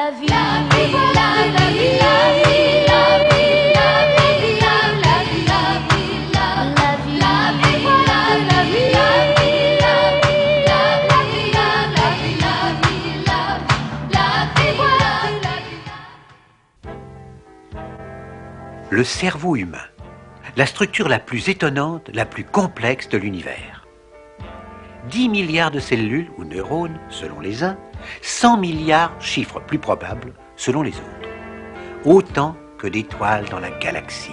la vie, la vie, la vie, la vie, la vie, la vie, la vie, la vie, la vie, la vie, la vie, la vie, la vie, la vie, la vie, la vie, la vie. Le cerveau humain, la structure la plus étonnante, la plus complexe de l'univers. 10 milliards de cellules ou neurones, selon les uns, 100 milliards, chiffre plus probable, selon les autres. Autant que d'étoiles dans la galaxie.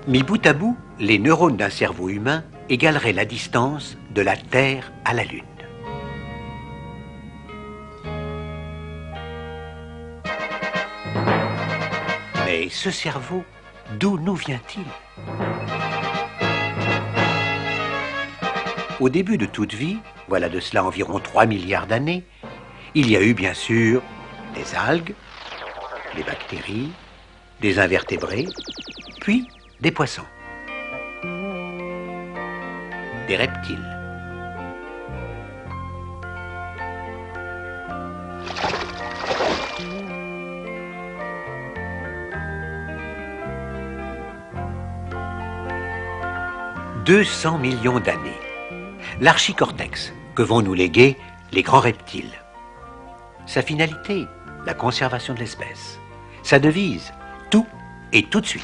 Mis bout à bout, les neurones d'un cerveau humain égaleraient la distance de la Terre à la Lune. Mais ce cerveau, d'où nous vient-il? Au début de toute vie, voilà de cela environ 3 milliards d'années, il y a eu bien sûr des algues, des bactéries, des invertébrés, puis des poissons, des reptiles. « 200 millions d'années. L'archicortex, que vont nous léguer les grands reptiles. Sa finalité, la conservation de l'espèce. Sa devise, tout et tout de suite.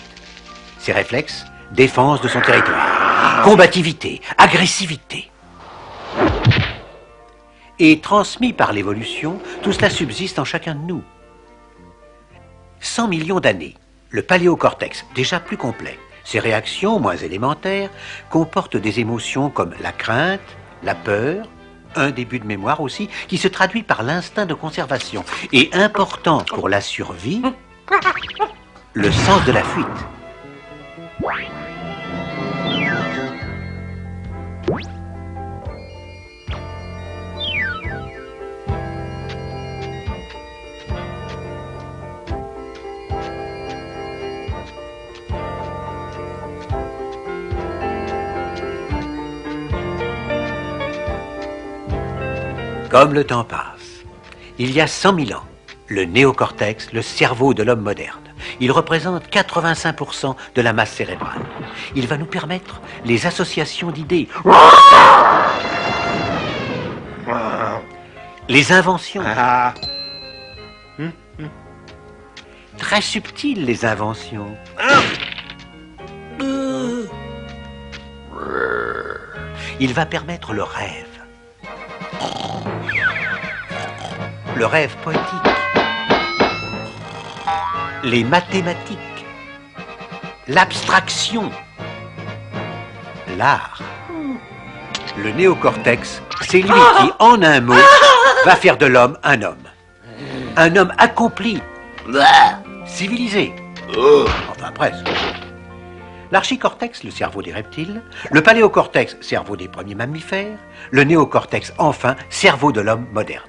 Ses réflexes, défense de son territoire, combativité, agressivité. Et transmis par l'évolution, tout cela subsiste en chacun de nous. 100 millions d'années, le paléocortex, déjà plus complet, ses réactions moins élémentaires, comportent des émotions comme la crainte, la peur, un début de mémoire aussi, qui se traduit par l'instinct de conservation, et important pour la survie, le sens de la fuite. Comme le temps passe, il y a 100 000 ans, le néocortex, le cerveau de l'homme moderne. Il représente 85% de la masse cérébrale. Il va nous permettre les associations d'idées, les inventions. Très subtiles, les inventions. Il va permettre le rêve. Le rêve poétique. Les mathématiques, l'abstraction, l'art. Le néocortex, c'est lui qui, en un mot, va faire de l'homme un homme. Un homme accompli, civilisé. Enfin, presque. L'archicortex, le cerveau des reptiles, le paléocortex, cerveau des premiers mammifères, le néocortex, enfin, cerveau de l'homme moderne.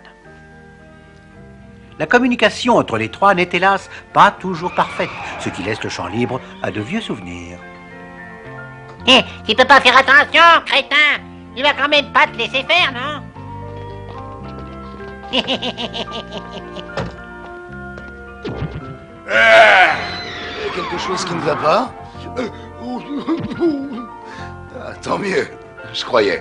La communication entre les trois n'est hélas pas toujours parfaite, ce qui laisse le champ libre à de vieux souvenirs. Hé, tu peux pas faire attention, crétin! Il va quand même pas te laisser faire, non? Il y a quelque chose qui ne va pas? Ah, tant mieux, je croyais.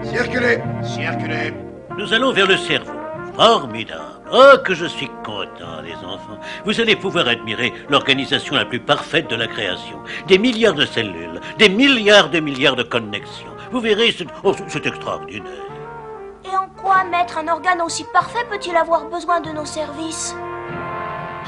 Circulez! Circulez! Nous allons vers le cerveau. Formidable. Oh, que je suis content, les enfants. Vous allez pouvoir admirer l'organisation la plus parfaite de la création. Des milliards de cellules, des milliards de connexions. Vous verrez, c'est extraordinaire. Et en quoi, maître, un organe aussi parfait peut-il avoir besoin de nos services?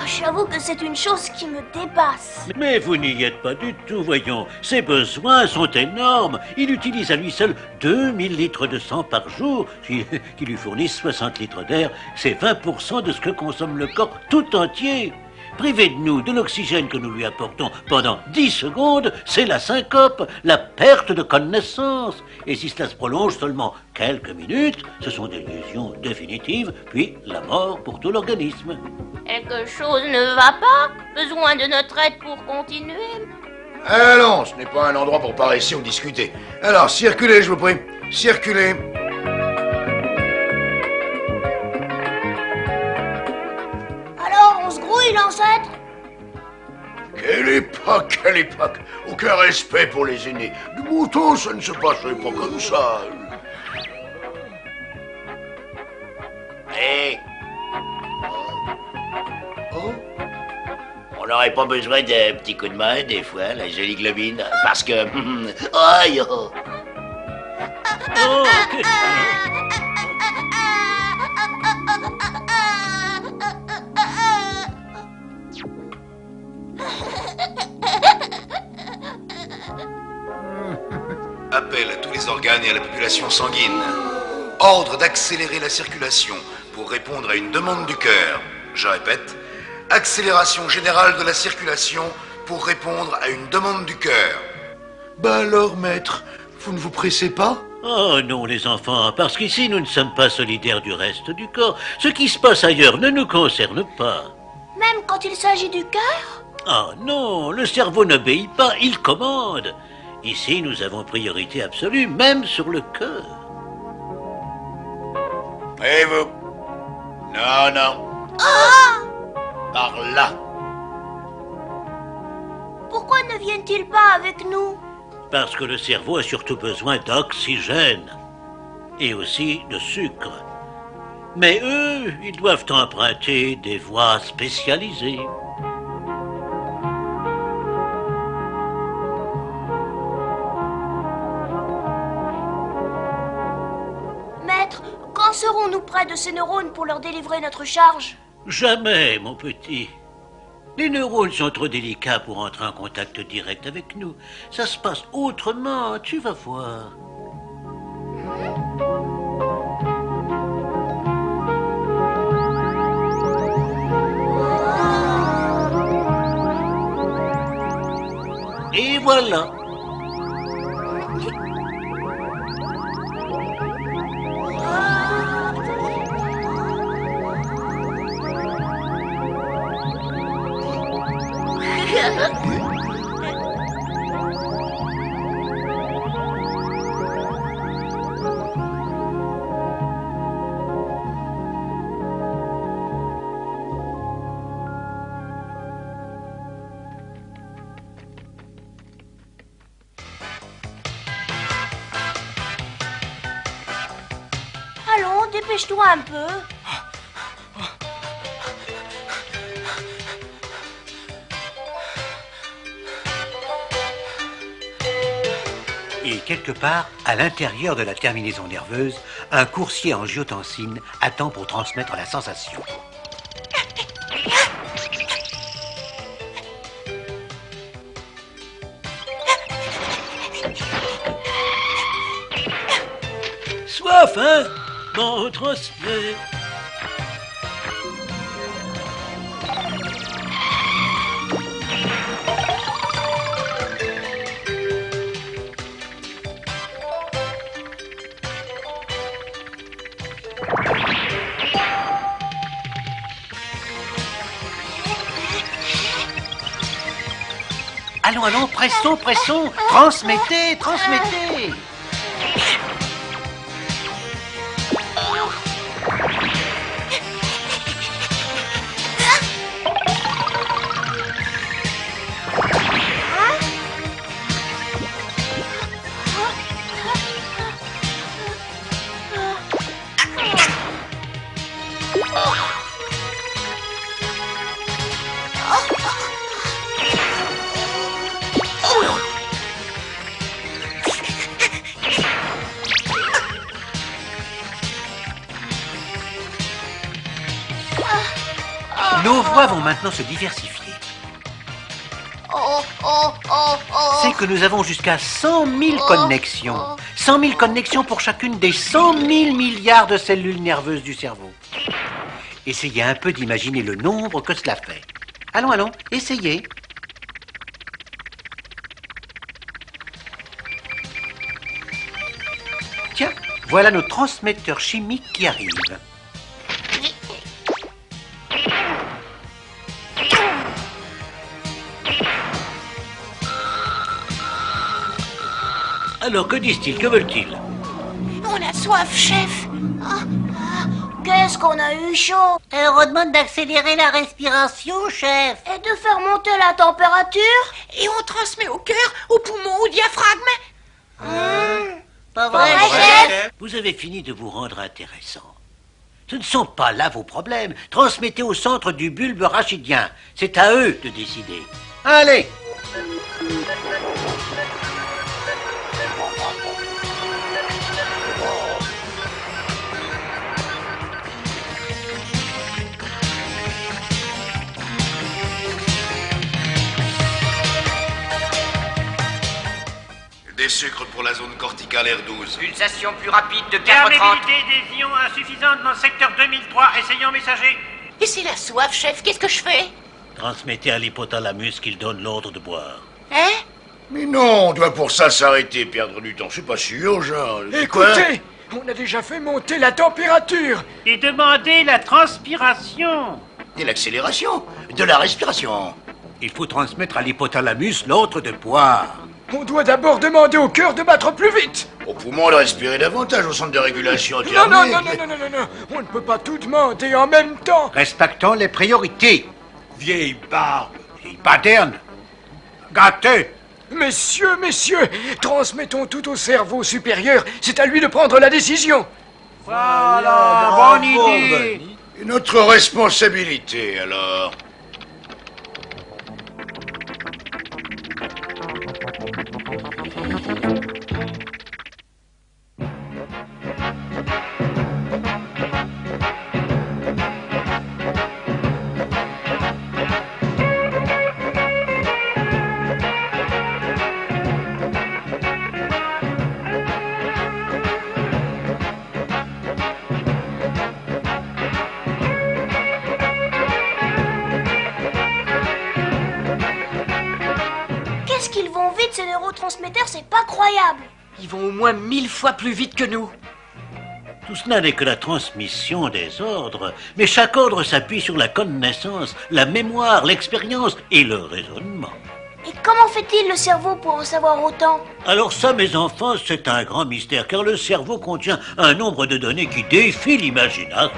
J'avoue que c'est une chose qui me dépasse. Mais vous n'y êtes pas du tout, voyons. Ses besoins sont énormes. Il utilise à lui seul 2000 litres de sang par jour, qui lui fournissent 60 litres d'air. C'est 20% de ce que consomme le corps tout entier. Privé de nous, de l'oxygène que nous lui apportons pendant 10 secondes, c'est la syncope, la perte de connaissance. Et si cela se prolonge seulement quelques minutes, ce sont des lésions définitives, puis la mort pour tout l'organisme. Quelque chose ne va pas? Besoin de notre aide pour continuer? Allons, ce n'est pas un endroit pour parler ici ou discuter. Alors, circulez, je vous prie. Circulez. Alors, on se grouille, l'ancêtre? Quelle époque, quelle époque. Aucun respect pour les aînés. Du mouton, ça ne se passerait pas comme ça. Hé, Oh, on n'aurait pas besoin d'un petit coup de main, des fois, la jolie globine, parce que... Aïe, oh. Oh, appel à tous les organes et à la population sanguine. Ordre d'accélérer la circulation pour répondre à une demande du cœur. Je répète, accélération générale de la circulation pour répondre à une demande du cœur. Bah alors, maître, vous ne vous pressez pas? Oh non, les enfants, parce qu'ici, nous ne sommes pas solidaires du reste du corps. Ce qui se passe ailleurs ne nous concerne pas. Même quand il s'agit du cœur? Ah non, le cerveau n'obéit pas, il commande. Ici, nous avons priorité absolue, même sur le cœur. Et vous? Non, non. Par là. Pourquoi ne viennent-ils pas avec nous? Parce que le cerveau a surtout besoin d'oxygène. Et aussi de sucre. Mais eux, ils doivent emprunter des voies spécialisées. Maître, quand serons-nous près de ces neurones pour leur délivrer notre charge? Jamais, mon petit. Les neurones sont trop délicats pour entrer en contact direct avec nous. Ça se passe autrement, tu vas voir. Et voilà. Allons, dépêche-toi un peu. Et quelque part, à l'intérieur de la terminaison nerveuse, un coursier en angiotensine attend pour transmettre la sensation. Soif, hein? Bon, transfert. Allons, allons, pressons, pressons, transmettez, transmettez. Nos voix vont maintenant se diversifier. C'est que nous avons jusqu'à 100 000 connexions. 100 000 connexions pour chacune des 100 000 milliards de cellules nerveuses du cerveau. Essayez un peu d'imaginer le nombre que cela fait. Allons, allons, essayez. Tiens, voilà nos transmetteurs chimiques qui arrivent. Alors, que disent-ils? Que veulent-ils? On a soif, chef. Qu'est-ce qu'on a eu chaud? On redemande d'accélérer la respiration, chef. Et de faire monter la température? Et on transmet au cœur, au poumon, au diaphragme. Pas vrai, chef? Vous avez fini de vous rendre intéressant. Ce ne sont pas là vos problèmes. Transmettez au centre du bulbe rachidien. C'est à eux de décider. Allez! Des sucres pour la zone corticale R12. Pulsation plus rapide de 4,30. Perméabilité des ions insuffisante dans le secteur 2003. Essayons, messager. Et c'est la soif, chef. Qu'est-ce que je fais? Transmettez à l'hypothalamus qu'il donne l'ordre de boire. Hein? Mais non, on doit pour ça s'arrêter, perdre du temps. C'est pas si urgent. C'est quoi? Écoutez, on a déjà fait monter la température. Et demandez la transpiration. Et l'accélération de la respiration. Il faut transmettre à l'hypothalamus l'ordre de boire. On doit d'abord demander au cœur de battre plus vite. Au poumon de respirer davantage au centre de régulation. Non, non, non, non, non, non, non, non. On ne peut pas tout demander en même temps. Respectons les priorités. Vieille barbe, vieille paterne. Gâteux. Messieurs, messieurs, transmettons tout au cerveau supérieur. C'est à lui de prendre la décision. Voilà, bonne idée. Et notre responsabilité, alors. Qu'est-ce qu'ils vont vite, ces neurotransmetteurs, c'est pas croyable. Ils vont au moins 1000 fois plus vite que nous. Tout cela n'est que la transmission des ordres, mais chaque ordre s'appuie sur la connaissance, la mémoire, l'expérience et le raisonnement. Et comment fait-il le cerveau pour en savoir autant? Alors ça, mes enfants, c'est un grand mystère, car le cerveau contient un nombre de données qui défie l'imagination.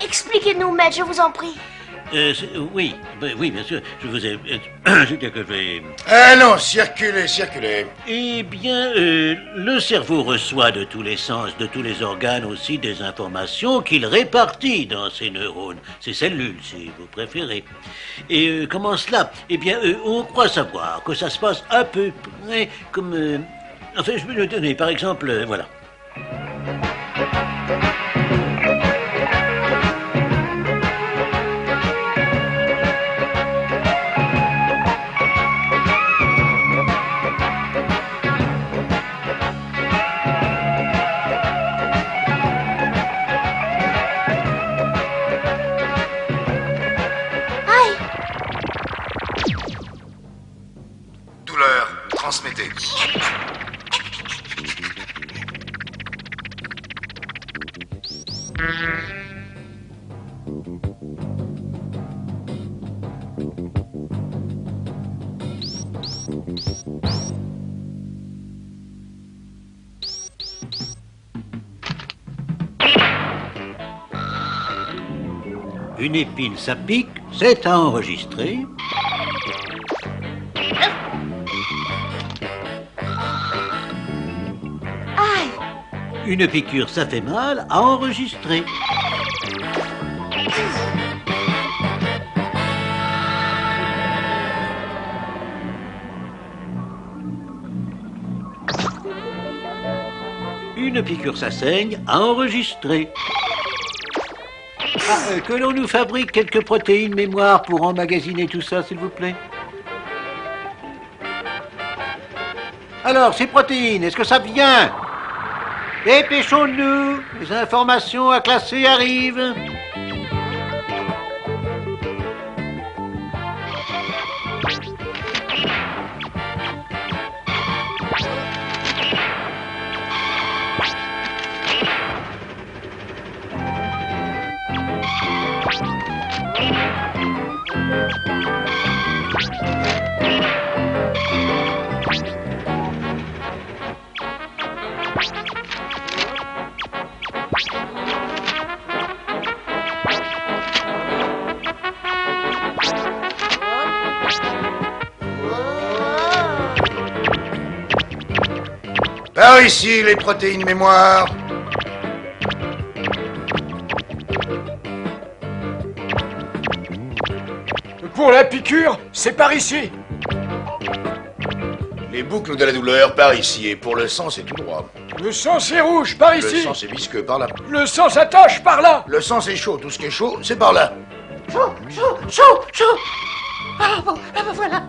Expliquez-nous, maître, je vous en prie. Oui, oui, bien sûr, je vous ai... je dis que je vais... Ah non, circulez, circulez. Eh bien, le cerveau reçoit de tous les sens, de tous les organes aussi, des informations qu'il répartit dans ses neurones, ses cellules, si vous préférez. Et comment cela? Eh bien, on croit savoir que ça se passe à peu près comme... enfin, je vais le donner, par exemple, voilà. Douleur, transmettez. Une épine, ça pique, c'est à enregistrer. Une piqûre, ça fait mal, à enregistrer. Une piqûre, ça saigne, à enregistrer. Que l'on nous fabrique quelques protéines mémoire pour emmagasiner tout ça, s'il vous plaît. Alors, ces protéines, est-ce que ça vient? Dépêchons-nous, les informations à classer arrivent. Par ici, les protéines mémoire. Pour la piqûre, c'est par ici. Les boucles de la douleur, par ici. Et pour le sang, c'est tout droit. Le sang, c'est rouge, par Le ici. sang, c'est visqueux, par là. Le sang s'attache, par là. Le sang, c'est chaud. Tout ce qui est chaud, c'est par là. Chaud. Ah bon, voilà.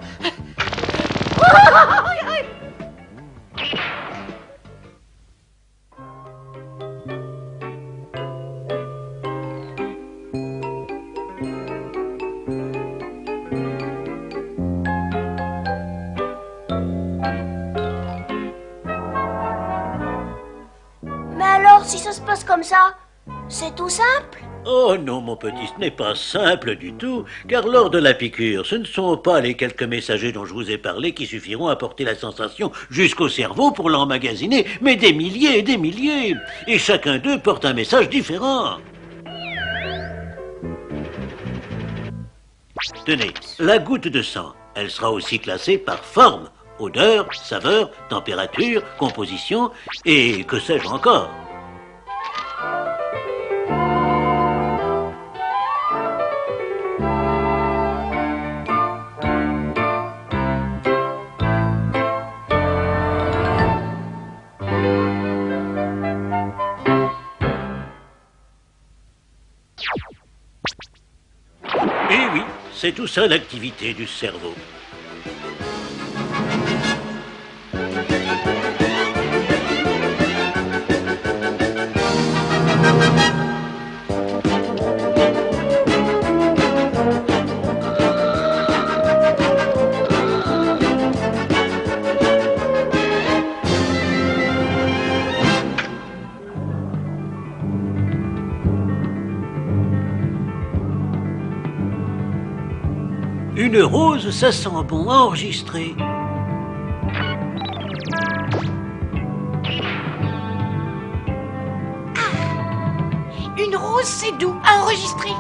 Mais alors, si ça se passe comme ça, c'est tout simple? Oh non, mon petit, ce n'est pas simple du tout, car lors de la piqûre, ce ne sont pas les quelques messagers dont je vous ai parlé qui suffiront à porter la sensation jusqu'au cerveau pour l'emmagasiner, mais des milliers et des milliers. Et chacun d'eux porte un message différent. Tenez, la goutte de sang, elle sera aussi classée par forme, odeur, saveur, température, composition et que sais-je encore. Et oui, c'est tout ça l'activité du cerveau. Une rose, ça sent bon, enregistré. Une rose, c'est doux, à enregistrer.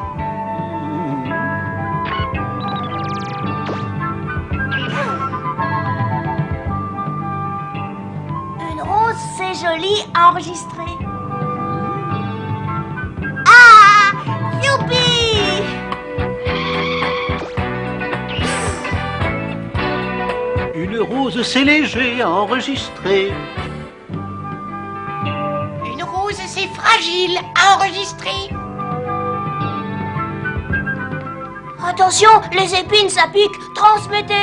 Une rose, c'est joli à enregistrer. Ah! Youpi! Une rose, c'est léger à enregistrer. Une rose, c'est fragile, à enregistrer. Attention, les épines, ça pique. Transmettez.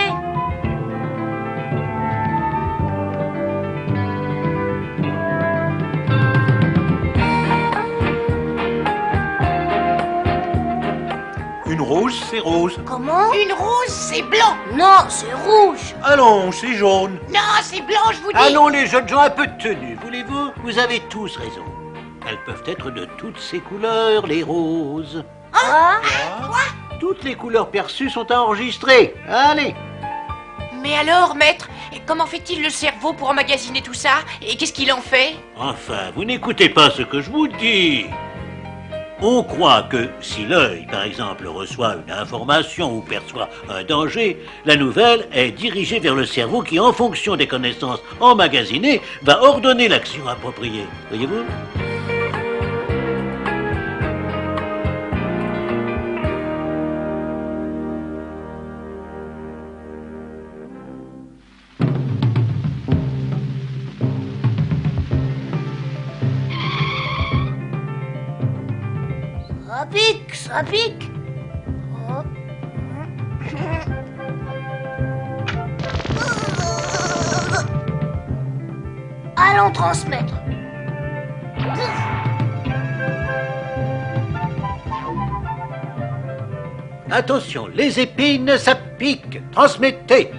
Une rose, c'est rose. Comment? Une rose, c'est blanc. Non, c'est rouge. Allons, c'est jaune. Non, c'est blanc, je vous dis. Allons, les jeunes gens, un peu de tenue, voulez-vous? Vous avez tous raison. Elles peuvent être de toutes ces couleurs, les roses. Hein? Toutes les couleurs perçues sont enregistrées. Allez. Mais alors, maître, et comment fait-il le cerveau pour emmagasiner tout ça? Et qu'est-ce qu'il en fait? Enfin, vous n'écoutez pas ce que je vous dis. On croit que si l'œil, par exemple, reçoit une information ou perçoit un danger, la nouvelle est dirigée vers le cerveau qui, en fonction des connaissances emmagasinées, va ordonner l'action appropriée. Voyez-vous? Ça pique. Ça pique. Oh. Allons transmettre. Attention, les épines, ça pique. Transmettez.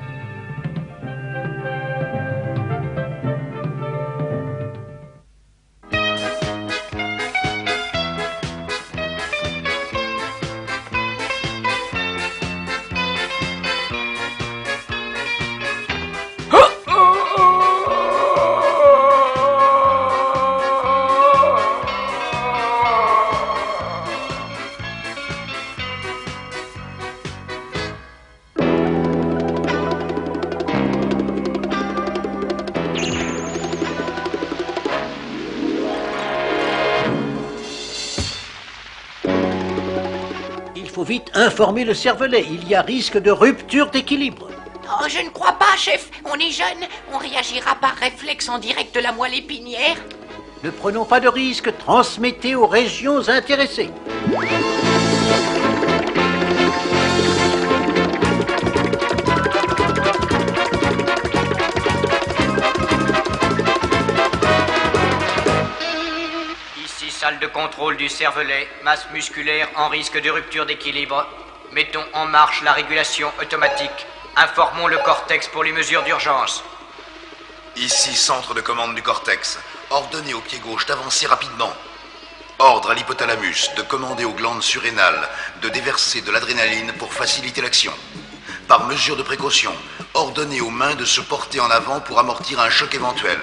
Il faut vite informer le cervelet. Il y a risque de rupture d'équilibre. Oh, je ne crois pas, chef. On est jeune. On réagira par réflexe en direct de la moelle épinière. Ne prenons pas de risque. Transmettez aux régions intéressées. Ici, salle de contrôle du cervelet, masse musculaire en risque de rupture d'équilibre. Mettons en marche la régulation automatique. Informons le cortex pour les mesures d'urgence. Ici, centre de commande du cortex. Ordonnez au pied gauche d'avancer rapidement. Ordre à l'hypothalamus de commander aux glandes surrénales de déverser de l'adrénaline pour faciliter l'action. Par mesure de précaution, ordonnez aux mains de se porter en avant pour amortir un choc éventuel.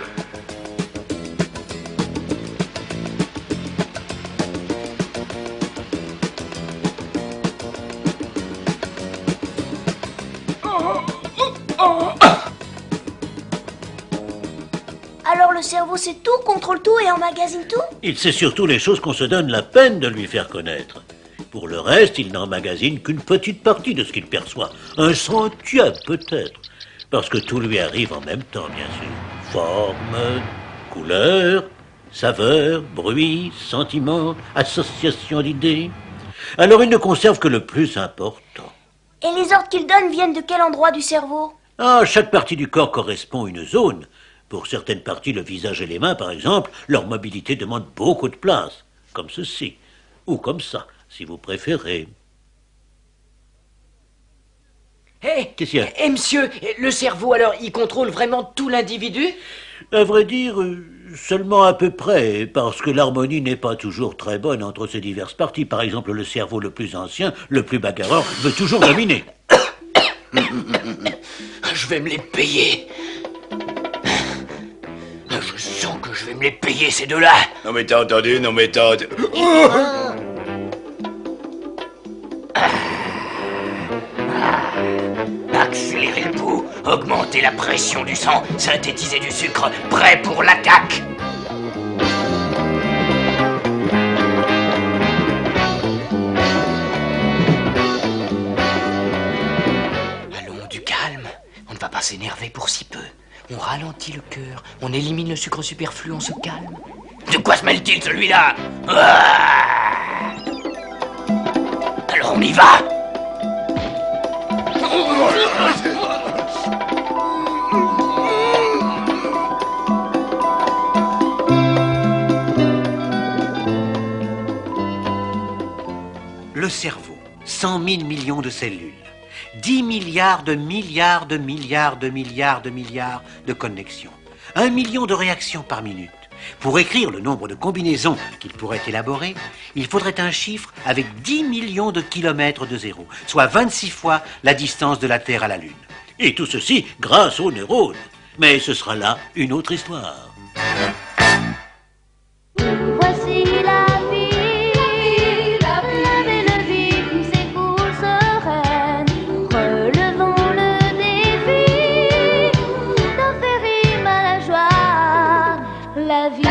Alors le cerveau sait tout, contrôle tout et emmagasine tout? Il sait surtout les choses qu'on se donne la peine de lui faire connaître. Pour le reste, il n'emmagasine qu'une petite partie de ce qu'il perçoit. Un centième peut-être. Parce que tout lui arrive en même temps, bien sûr. Forme, couleur, saveur, bruit, sentiment, association d'idées. Alors il ne conserve que le plus important. Et les ordres qu'il donne viennent de quel endroit du cerveau? Ah, chaque partie du corps correspond à une zone. Pour certaines parties, le visage et les mains, par exemple, leur mobilité demande beaucoup de place. Comme ceci. Ou comme ça, si vous préférez. Hé, Qu'est-ce qu'il y a? monsieur, le cerveau, alors, il contrôle vraiment tout l'individu? À vrai dire, seulement à peu près, parce que l'harmonie n'est pas toujours très bonne entre ces diverses parties. Par exemple, le cerveau le plus ancien, le plus bagarreur, veut toujours dominer. Je vais me les payer. Je sens que je vais me les payer, ces deux-là. Non mais t'as entendu, non mais t'as... Accélérer le pouls, augmenter la pression du sang, synthétiser du sucre, prêt pour l'attaque. Allons, du calme. On ne va pas s'énerver pour si peu. On ralentit le cœur, on élimine le sucre superflu, on se calme. De quoi se mêle-t-il, celui-là? Alors on y va. Le cerveau, 100 000 millions de cellules, 10 milliards de milliards de milliards de milliards de milliards de connexions, 1 million de réactions par minute. Pour écrire le nombre de combinaisons qu'il pourrait élaborer, il faudrait un chiffre avec 10 millions de kilomètres de zéro, soit 26 fois la distance de la Terre à la Lune. Et tout ceci grâce aux neurones. Mais ce sera là une autre histoire. Voici la vie, la belle vie qui s'écoule sereine. Relevons le défi d'en faire rime à la joie. La vie.